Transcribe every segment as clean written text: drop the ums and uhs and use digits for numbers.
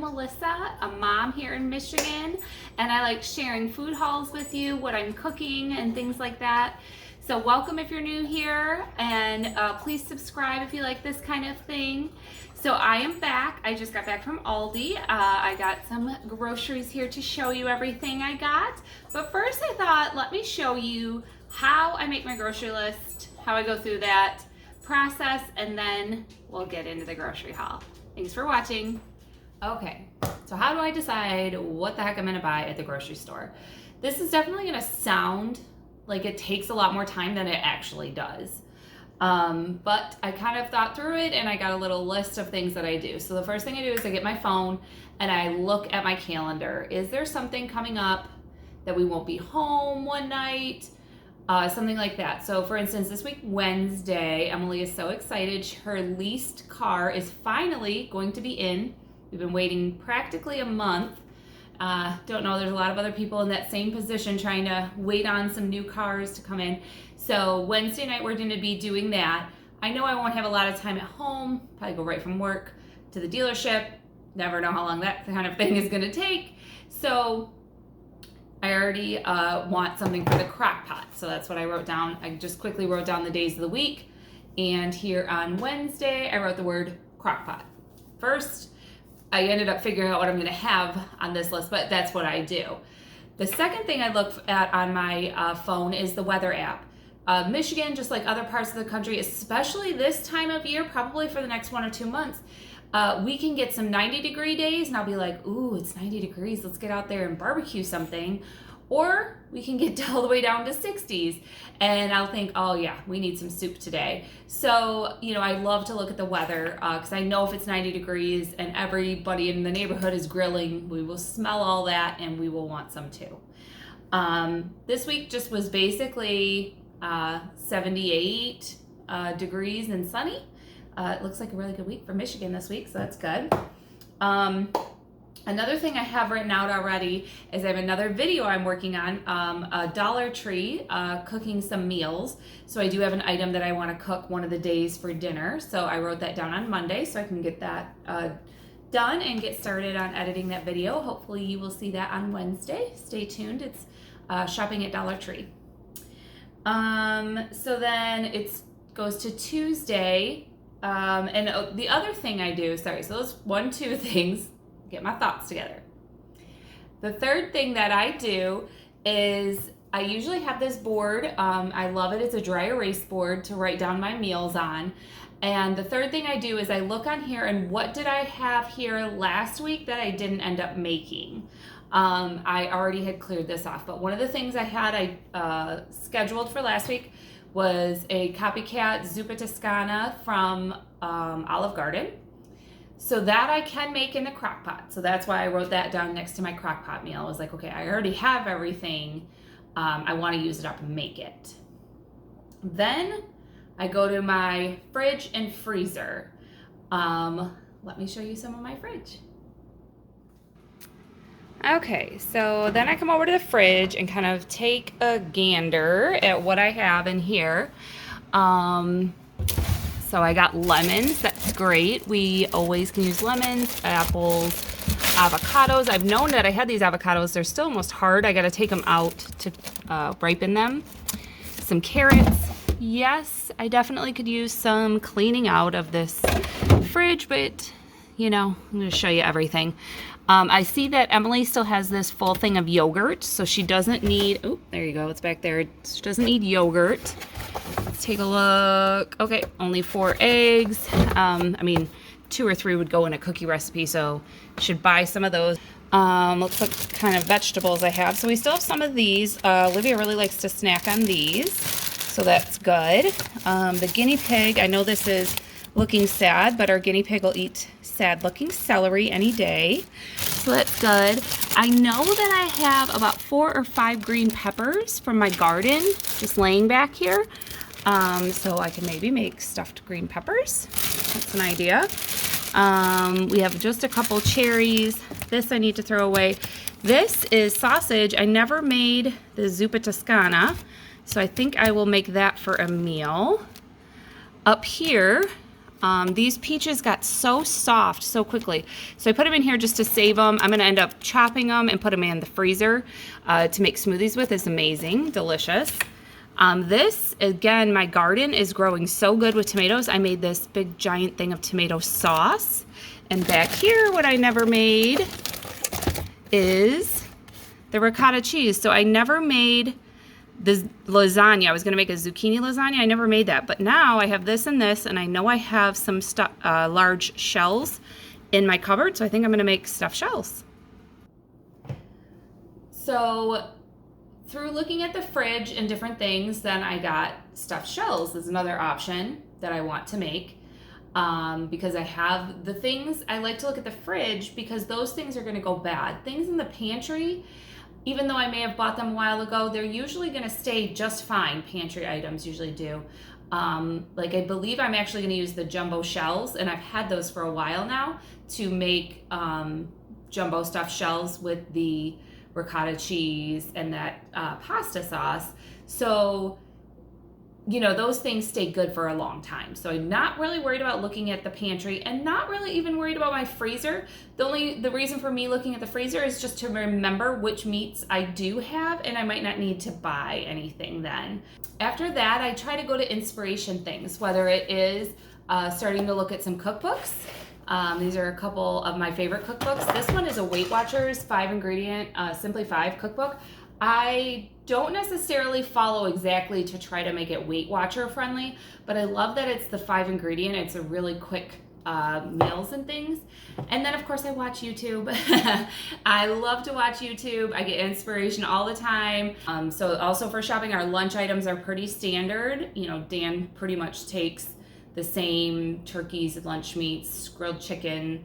Melissa, a mom here in Michigan, and I like sharing food hauls with you, what I'm cooking and things like that. So welcome if you're new here, and please subscribe if you like this kind of thing. So I am back. I just got back from Aldi. I got some groceries here to show you everything I got. But first I thought, let me show you how I make my grocery list, how I go through that process, and then we'll get into the grocery haul. Thanks for watching. Okay, so how do I decide what the heck I'm gonna buy at the grocery store? This is definitely gonna sound like it takes a lot more time than it actually does. But I kind of thought through it and I got a little list of things that I do. So the first thing I do is I get my phone and I look at my calendar. Is there something coming up that we won't be home one night? Something like that. So for instance, this week, Wednesday, Emily is so excited. Her leased car is finally going to be in. We've been waiting practically a month. Don't know, there's a lot of other people in that same position trying to wait on some new cars to come in. So Wednesday night, we're gonna be doing that. I know I won't have a lot of time at home, probably go right from work to the dealership. Never know how long that kind of thing is gonna take. So I already want something for the crock pot. So that's what I wrote down. I just quickly wrote down the days of the week. And here on Wednesday, I wrote the word crock pot. First, I ended up figuring out what I'm gonna have on this list, but that's what I do. The second thing I look at on my phone is the weather app. Michigan, just like other parts of the country, especially this time of year, probably for the next 1 or 2 months, we can get some 90-degree days and I'll be like, ooh, it's 90 degrees. Let's get out there and barbecue something. Or we can get all the way down to 60s and I'll think, oh yeah, we need some soup today. So, you know, I love to look at the weather because I know if it's 90 degrees and everybody in the neighborhood is grilling, we will smell all that and we will want some too. This week just was basically 78 degrees and sunny. It looks like a really good week for Michigan this week, so that's good. Another thing I have written out already is I have another video I'm working on, a Dollar Tree, cooking some meals. So I do have an item that I want to cook one of the days for dinner. So I wrote that down on Monday so I can get that done and get started on editing that video. Hopefully you will see that on Wednesday. Stay tuned. It's shopping at Dollar Tree. So then it goes to Tuesday. And the other thing I do, so those 1, 2 things, get my thoughts together. The third thing that I do is I usually have this board. I love it. It's a dry erase board to write down my meals on. And the third thing I do is I look on here and what did I have here last week that I didn't end up making? I already had cleared this off, but one of the things I scheduled for last week was a copycat zuppa toscana from Olive Garden. So that I can make in the crock pot. So that's why I wrote that down next to my crock pot meal. I was like, okay, I already have everything. I want to use it up and make it. Then I go to my fridge and freezer. Let me show you some of my fridge. Okay, so then I come over to the fridge and kind of take a gander at what I have in here. So I got lemons, that's great. We always can use lemons, apples, avocados. I've known that I had these avocados. They're still almost hard. I gotta take them out to ripen them. Some carrots. Yes, I definitely could use some cleaning out of this fridge, but you know, I'm gonna show you everything. I see that Emily still has this full thing of yogurt, so she doesn't need, oh, there you go, it's back there. She doesn't need yogurt. Let's take a look. Okay, only 4 eggs. I mean, 2 or 3 would go in a cookie recipe, so should buy some of those. Let's look what kind of vegetables I have. So we still have some of these. Olivia really likes to snack on these, so that's good. The guinea pig, I know this is looking sad, but our guinea pig will eat sad looking celery any day, so that's good. I know that I have about 4 or 5 green peppers from my garden just laying back here, so I can maybe make stuffed green peppers. That's an idea. We have just a couple cherries. This I need to throw away. This is sausage. I never made the zuppa toscana, so I think I will make that for a meal. Up here, These peaches got so soft so quickly. So I put them in here just to save them. I'm gonna end up chopping them and put them in the freezer to make smoothies with. It's amazing, delicious. This, again, my garden is growing so good with tomatoes. I made this big giant thing of tomato sauce. And back here, what I never made is the ricotta cheese. So I never made the lasagna. I was going to make a zucchini lasagna. I never made that. But now I have this, and I know I have some large shells in my cupboard. So I think I'm going to make stuffed shells. So through looking at the fridge and different things, then I got stuffed shells as another option that I want to make. Because I have the things, I like to look at the fridge because those things are going to go bad. Things in the pantry, even though I may have bought them a while ago, they're usually going to stay just fine. Pantry items usually do. Like I believe I'm actually going to use the jumbo shells, and I've had those for a while now to make jumbo stuffed shells with the ricotta cheese and that pasta sauce. So you know, those things stay good for a long time. So I'm not really worried about looking at the pantry and not really even worried about my freezer. The reason for me looking at the freezer is just to remember which meats I do have, and I might not need to buy anything then. After that, I try to go to inspiration things, whether it is starting to look at some cookbooks. These are a couple of my favorite cookbooks. This one is a Weight Watchers 5-ingredient Simply 5 cookbook. I don't necessarily follow exactly to try to make it Weight Watcher friendly, but I love that it's the 5-ingredient. It's a really quick meals and things. And then of course I watch YouTube. I love to watch YouTube. I get inspiration all the time. So also for shopping, our lunch items are pretty standard. You know, Dan pretty much takes the same turkeys, lunch meats, grilled chicken,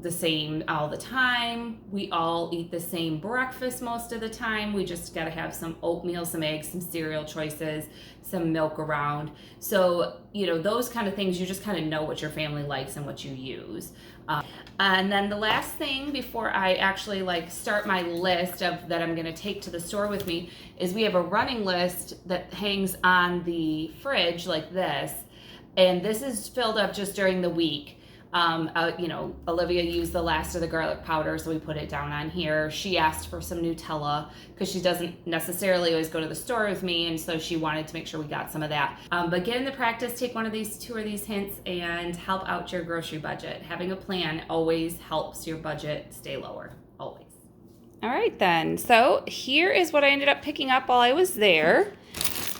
the same all the time. We all eat the same breakfast most of the time. We just got to have some oatmeal, some eggs, some cereal choices, some milk around. So, you know, those kind of things, you just kind of know what your family likes and what you use. And then the last thing before I actually like start my list of that I'm going to take to the store with me is we have a running list that hangs on the fridge like this. And this is filled up just during the week. You know, Olivia used the last of the garlic powder, so we put it down on here. She asked for some Nutella because she doesn't necessarily always go to the store with me, and so she wanted to make sure we got some of that. But get in the practice, take one of these, 2 of these hints, and help out your grocery budget. Having a plan always helps your budget stay lower, always. All right then, so here is what I ended up picking up while I was there.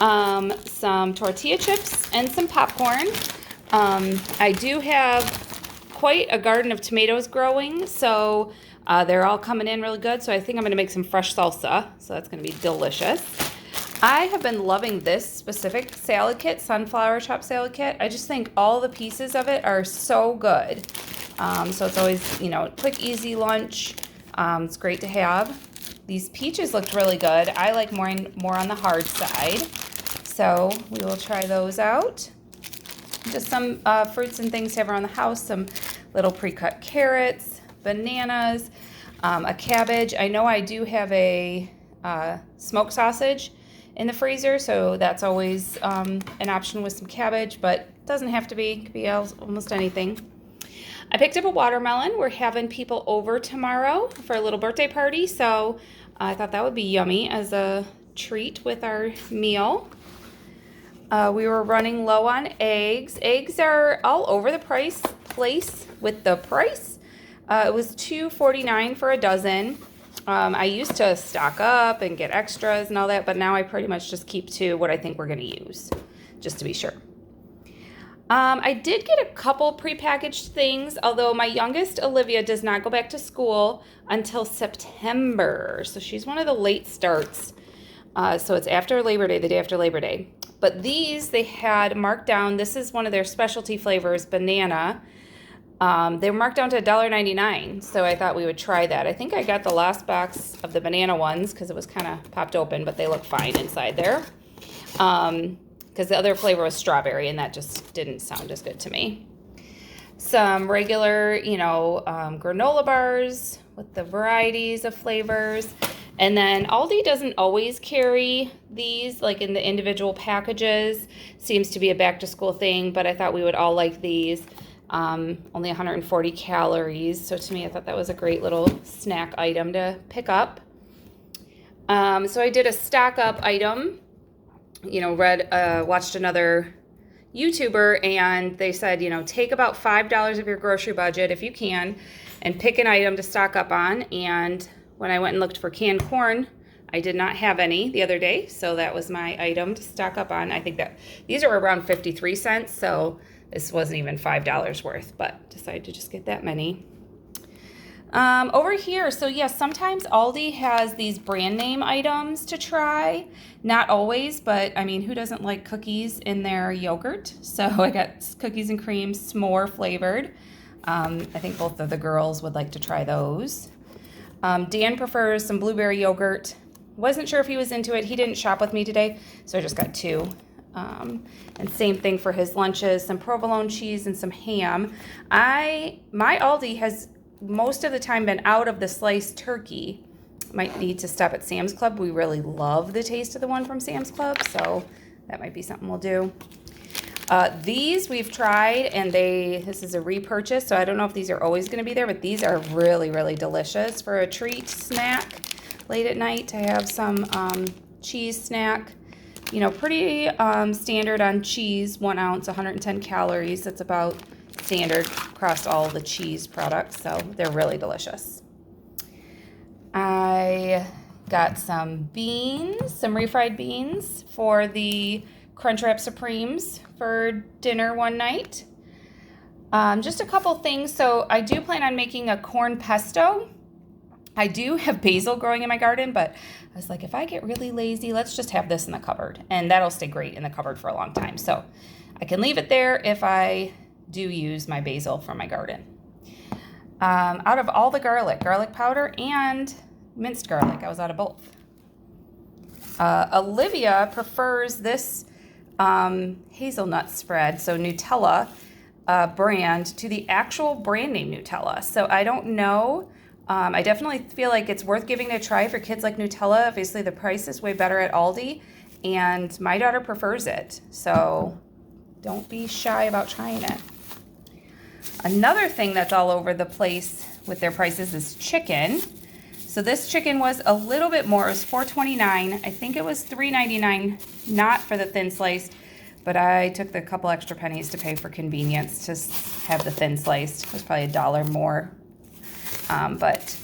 Some tortilla chips and some popcorn. I do have quite a garden of tomatoes growing, so they're all coming in really good. So I think I'm going to make some fresh salsa, so that's going to be delicious. I have been loving this specific salad kit, sunflower chop salad kit. I just think all the pieces of it are so good. So it's always, you know, quick, easy lunch. It's great to have. These peaches looked really good. I like more on the hard side, so we will try those out. Just some fruits and things to have around the house, some little pre-cut carrots, bananas, a cabbage. I know I do have a smoked sausage in the freezer, so that's always an option with some cabbage, but it doesn't have to be. It could be almost anything. I picked up a watermelon. We're having people over tomorrow for a little birthday party, so I thought that would be yummy as a treat with our meal. We were running low on eggs. Eggs are all over the place with the price. It was $2.49 for a dozen. I used to stock up and get extras and all that, but now I pretty much just keep to what I think we're going to use, just to be sure. I did get a couple prepackaged things, although my youngest, Olivia, does not go back to school until September. So she's one of the late starts. So it's after Labor Day, the day after Labor Day. But these, they had marked down. This is one of their specialty flavors, banana. They were marked down to $1.99, so I thought we would try that. I think I got the last box of the banana ones because it was kind of popped open, but they look fine inside there. Because the other flavor was strawberry, and that just didn't sound as good to me. Some regular, granola bars with the varieties of flavors. And then Aldi doesn't always carry these like in the individual packages. Seems to be a back to school thing, but I thought we would all like these. Only 140 calories. So to me, I thought that was a great little snack item to pick up. So I did a stock up item, watched another YouTuber, and they said, take about $5 of your grocery budget if you can and pick an item to stock up on. And when I went and looked for canned corn, I did not have any the other day, so that was my item to stock up on. I think that these are around 53 cents, so this wasn't even $5 worth, but decided to just get that many. Over here, so yes, sometimes Aldi has these brand name items to try. Not always, but I mean, who doesn't like cookies in their yogurt? So I got cookies and cream, s'more flavored. I think both of the girls would like to try those. Dan prefers some blueberry yogurt. Wasn't sure if he was into it. He didn't shop with me today, so I just got 2. And same thing for his lunches, some provolone cheese and some ham. My Aldi has most of the time been out of the sliced turkey. Might need to stop at Sam's Club. We really love the taste of the one from Sam's Club, so that might be something we'll do. These we've tried, and this is a repurchase, so I don't know if these are always going to be there, but these are really, really delicious for a treat snack late at night to have some cheese snack. Pretty standard on cheese, 1 ounce, 110 calories. That's about standard across all the cheese products, so they're really delicious. I got some beans, some refried beans for the Crunchwrap Supremes for dinner one night. Just a couple things. So I do plan on making a corn pesto. I do have basil growing in my garden, but I was like, if I get really lazy, let's just have this in the cupboard, and that'll stay great in the cupboard for a long time. So I can leave it there if I do use my basil from my garden. Out of all the garlic powder and minced garlic, I was out of both. Olivia prefers this hazelnut spread, so Nutella brand, to the actual brand name Nutella. So I don't know. I definitely feel like it's worth giving it a try for kids like Nutella. Obviously, the price is way better at Aldi, and my daughter prefers it. So don't be shy about trying it. Another thing that's all over the place with their prices is chicken. So this chicken was a little bit more. It was $4.29. I think it was $3.99, not for the thin sliced, but I took the couple extra pennies to pay for convenience to have the thin sliced. It was probably $1 more. But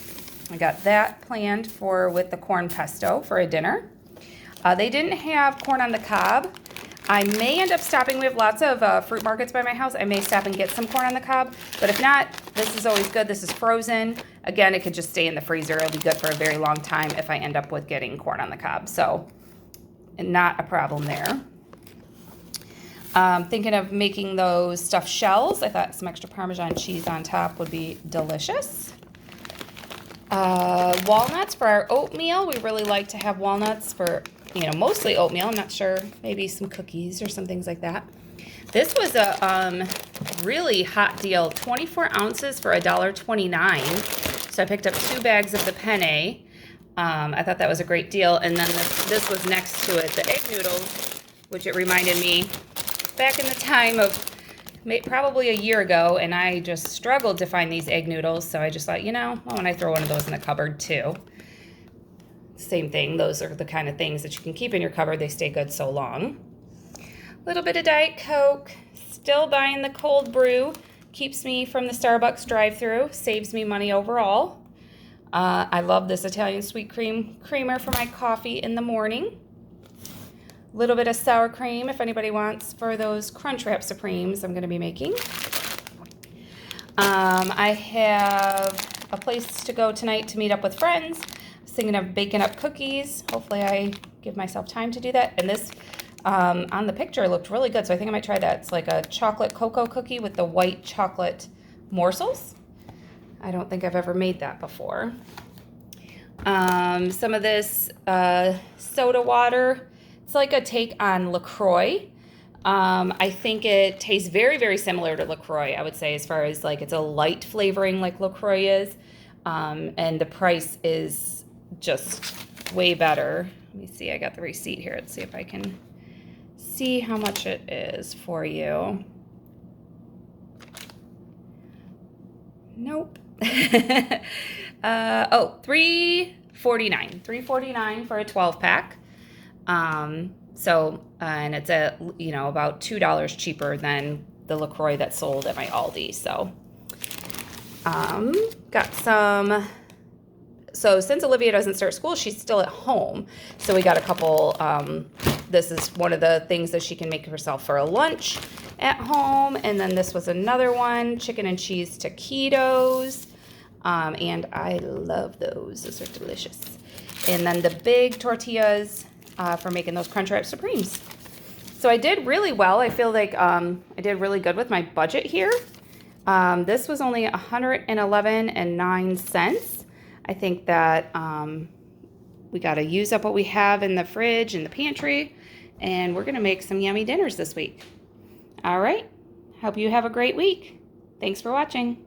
I got that planned with the corn pesto for a dinner. They didn't have corn on the cob. I may end up stopping. We have lots of fruit markets by my house. I may stop and get some corn on the cob. But if not, this is always good. This is frozen. Again, it could just stay in the freezer. It'll be good for a very long time if I end up with getting corn on the cob. So not a problem there. Thinking of making those stuffed shells. I thought some extra Parmesan cheese on top would be delicious. Walnuts for our oatmeal. We really like to have walnuts for, mostly oatmeal. I'm not sure, maybe some cookies or some things like that. This was a really hot deal, 24 ounces for $1.29. So I picked up 2 bags of the penne. I thought that was a great deal. And then this was next to it, the egg noodles, which it reminded me back in the time of probably a year ago, and I just struggled to find these egg noodles. So I just thought, why don't I throw one of those in the cupboard too? Same thing. Those are the kind of things that you can keep in your cupboard. They stay good so long. A little bit of Diet Coke. Still buying the cold brew. Keeps me from the Starbucks drive-thru. Saves me money overall. I love this Italian sweet creamer for my coffee in the morning. A little bit of sour cream if anybody wants for those Crunchwrap Supremes I'm going to be making. I have a place to go tonight to meet up with friends. Thinking of baking up cookies. Hopefully I give myself time to do that. And this on the picture looked really good, so I think I might try that. It's like a chocolate cocoa cookie with the white chocolate morsels. I don't think I've ever made that before. Some of this soda water. It's like a take on LaCroix. I think it tastes very, very similar to LaCroix, I would say, as far as like it's a light flavoring like LaCroix is. And the price is just way better. Let me see, I got the receipt here. Let's see if I can see how much it is for you. Nope. Oh, $3.49. $3.49 for a 12 pack. And it's about $2 cheaper than the LaCroix that's sold at my Aldi. So, got some. So since Olivia doesn't start school, she's still at home. So we got a couple, this is one of the things that she can make herself for a lunch at home. And then this was another one, chicken and cheese taquitos. And I love those. Those are delicious. And then the big tortillas for making those Crunchwrap Supremes. So I did really well. I feel like I did really good with my budget here. This was only $111.09. I think that we got to use up what we have in the fridge and the pantry, and we're going to make some yummy dinners this week. All right. Hope you have a great week. Thanks for watching.